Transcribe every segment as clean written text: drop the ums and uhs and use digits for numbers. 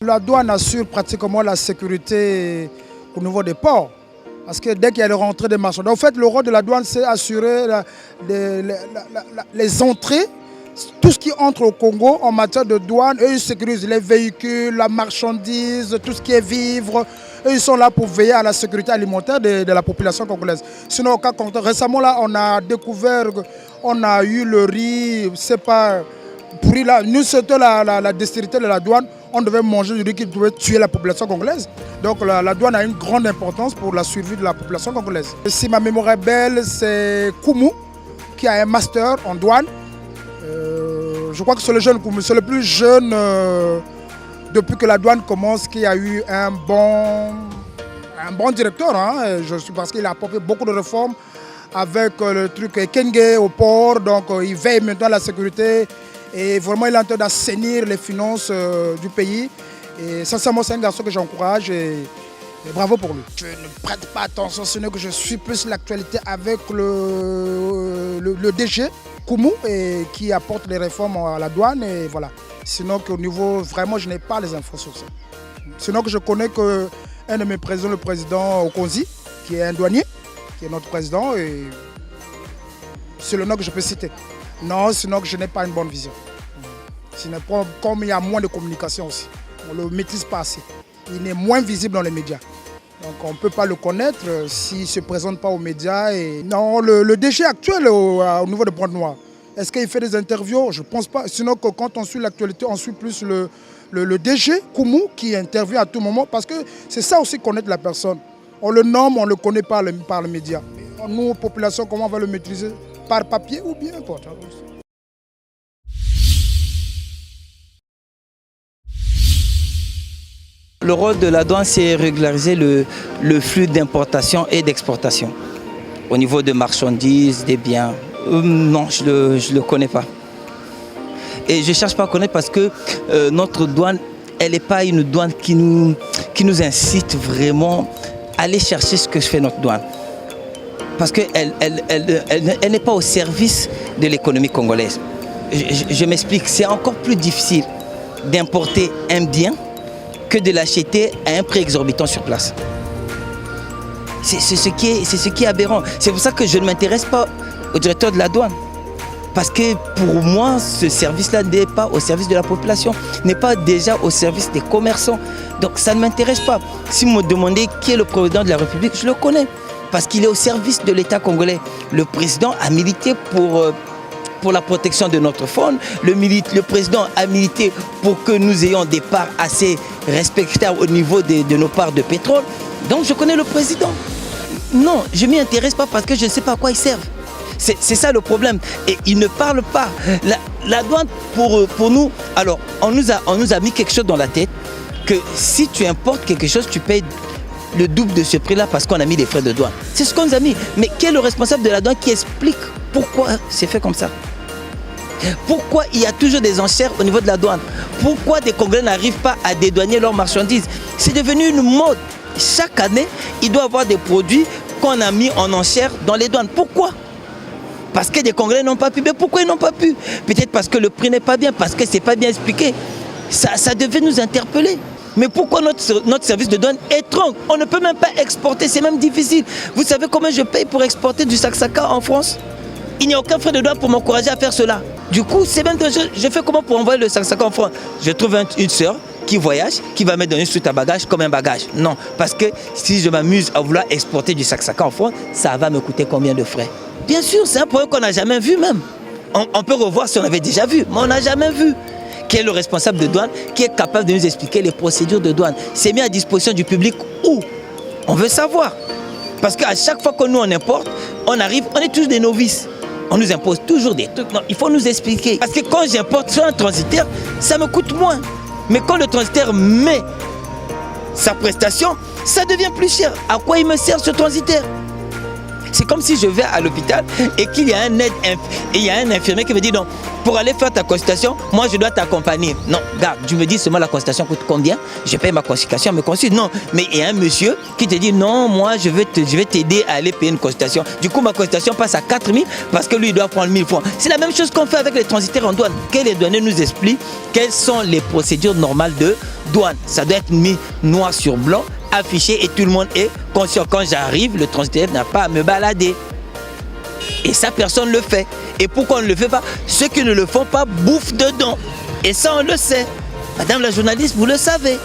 La douane assure pratiquement la sécurité au niveau des ports. Parce que dès qu'il y a les rentrées des marchandises, en fait, le rôle de la douane, c'est assurer les entrées, tout ce qui entre au Congo en matière de douane. Eux, ils sécurisent les véhicules, la marchandise, tout ce qui est vivre. Eux, ils sont là pour veiller à la sécurité alimentaire de la population congolaise. Sinon, au cas contraire, récemment, là, on a découvert, on a eu le riz, c'est pas pourri là. Nous, c'était la dextérité de la douane. On devait manger du riz qui pouvait tuer la population congolaise. Donc la douane a une grande importance pour la survie de la population congolaise. Si ma mémoire est belle, c'est Koumou qui a un master en douane. Je crois que c'est le jeune Koumou, c'est le plus jeune depuis que la douane commence, qui a eu un bon directeur. Hein, parce qu'il a apporté beaucoup de réformes avec le truc Kenge au port. Donc il veille maintenant à la sécurité. Et vraiment, il est en train d'assainir les finances du pays. Et sincèrement, c'est un garçon que j'encourage et bravo pour lui. Je ne prête pas attention, sinon que je suis plus l'actualité avec le DG, Koumou, et qui apporte les réformes à la douane. Et voilà. Sinon qu'au niveau, vraiment, je n'ai pas les infos sur ça. Sinon que je connais qu'un de mes présidents, le président Okonzi, qui est un douanier, qui est notre président, et c'est le nom que je peux citer. Non, sinon que je n'ai pas une bonne vision. Sinon, comme il y a moins de communication aussi, on ne le maîtrise pas assez. Il est moins visible dans les médias. Donc on ne peut pas le connaître s'il ne se présente pas aux médias. Et... Non, le DG actuel au niveau de Pointe-Noire, est-ce qu'il fait des interviews? Je ne pense pas. Sinon, quand on suit l'actualité, on suit plus le DG, Koumou, qui intervient à tout moment. Parce que c'est ça aussi connaître la personne. On le nomme, on le connaît par les médias. Nous, population, comment on va le maîtriser? Par papier ou bien n'importe. Le rôle de la douane, c'est régulariser le flux d'importation et d'exportation. Au niveau de marchandises, des biens, non, je ne le connais pas. Et je ne cherche pas à connaître parce que notre douane, elle n'est pas une douane qui nous incite vraiment à aller chercher ce que fait notre douane. Parce qu'elle n'est pas au service de l'économie congolaise. Je m'explique, c'est encore plus difficile d'importer un bien que de l'acheter à un prix exorbitant sur place. C'est ce qui est aberrant. C'est pour ça que je ne m'intéresse pas au directeur de la douane. Parce que pour moi, ce service-là n'est pas au service de la population, n'est pas déjà au service des commerçants. Donc ça ne m'intéresse pas. Si vous me demandez qui est le président de la République, je le connais. Parce qu'il est au service de l'État congolais. Le président a milité pour la protection de notre faune. Le président a milité pour que nous ayons des parts assez respectables au niveau de nos parts de pétrole. Donc je connais le président. Non, je ne m'y intéresse pas parce que je ne sais pas à quoi ils servent. C'est ça le problème. Et ils ne parlent pas. La douane, pour nous, alors on nous a mis quelque chose dans la tête, que si tu importes quelque chose, tu payes le double de ce prix-là parce qu'on a mis des frais de douane. C'est ce qu'on nous a mis. Mais qui est le responsable de la douane qui explique pourquoi c'est fait comme ça? Pourquoi il y a toujours des enchères au niveau de la douane? Pourquoi des Congolais n'arrivent pas à dédouaner leurs marchandises? C'est devenu une mode. Chaque année, il doit y avoir des produits qu'on a mis en enchère dans les douanes. Pourquoi? Parce que des Congolais n'ont pas pu. Mais pourquoi ils n'ont pas pu? Peut-être parce que le prix n'est pas bien, parce que ce n'est pas bien expliqué. Ça devait nous interpeller. Mais pourquoi notre service de douane est tronc? On ne peut même pas exporter, c'est même difficile. Vous savez combien je paye pour exporter du saksaka en France? Il n'y a aucun frais de douane pour m'encourager à faire cela. Du coup, c'est même dangereux. Je fais comment pour envoyer le saksaka en France? Je trouve une sœur qui voyage, qui va mettre dans une suite à bagages comme un bagage. Non, parce que si je m'amuse à vouloir exporter du saksaka en France, ça va me coûter combien de frais? Bien sûr, c'est un problème qu'on n'a jamais vu même. On peut revoir si on avait déjà vu, mais on n'a jamais vu. Qui est le responsable de douane, qui est capable de nous expliquer les procédures de douane? C'est mis à disposition du public où? On veut savoir. Parce qu'à chaque fois que nous on importe, on arrive, on est tous des novices. On nous impose toujours des trucs. Non, il faut nous expliquer. Parce que quand j'importe sur un transitaire, ça me coûte moins. Mais quand le transitaire met sa prestation, ça devient plus cher. À quoi il me sert ce transitaire? C'est comme si je vais à l'hôpital et qu'il y a un infirmier qui me dit non, pour aller faire ta consultation, moi je dois t'accompagner. Non, regarde, tu me dis seulement la consultation coûte combien? Je paye ma consultation, me consulte. Non, mais il y a un monsieur qui te dit non, moi je vais t'aider à aller payer une consultation. Du coup, ma consultation passe à 4 000 parce que lui il doit prendre 1000 francs. C'est la même chose qu'on fait avec les transitaires en douane. Que les douaniers nous expliquent quelles sont les procédures normales de douane. Ça doit être mis noir sur blanc, affiché et tout le monde est conscient. Quand j'arrive, le transitaire n'a pas à me balader. Et ça, personne ne le fait. Et pourquoi on ne le fait pas? Ceux qui ne le font pas bouffent dedans. Et ça, on le sait. Madame la journaliste, vous le savez.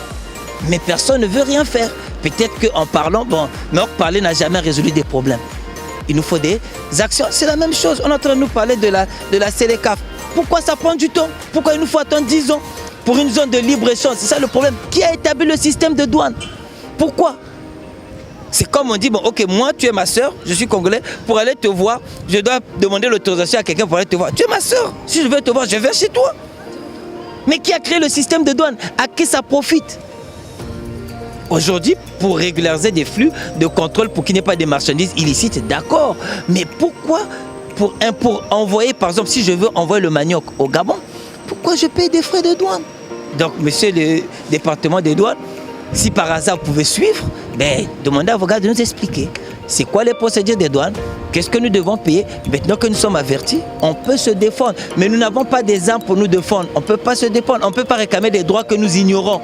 Mais personne ne veut rien faire. Peut-être qu'en parlant, bon, mais parler n'a jamais résolu des problèmes. Il nous faut des actions. C'est la même chose. On est en train de nous parler de la Sélécaf. Pourquoi ça prend du temps? Pourquoi il nous faut attendre 10 ans pour une zone de libre-échange? C'est ça le problème. Qui a établi le système de douane? Pourquoi? C'est comme on dit, bon, ok, moi, tu es ma soeur, je suis congolais, pour aller te voir, je dois demander l'autorisation à quelqu'un pour aller te voir. Tu es ma soeur, si je veux te voir, je vais chez toi. Mais qui a créé le système de douane? À qui ça profite? Aujourd'hui, pour régulariser des flux de contrôle pour qu'il n'y ait pas des marchandises illicites, d'accord. Mais pourquoi pour envoyer, par exemple, si je veux envoyer le manioc au Gabon, pourquoi je paye des frais de douane? Donc, monsieur le département des douanes, si par hasard vous pouvez suivre, ben, demandez à vos gars de nous expliquer. C'est quoi les procédures des douanes? Qu'est-ce que nous devons payer? Maintenant que nous sommes avertis, on peut se défendre. Mais nous n'avons pas des armes pour nous défendre. On ne peut pas se défendre. On ne peut pas réclamer des droits que nous ignorons.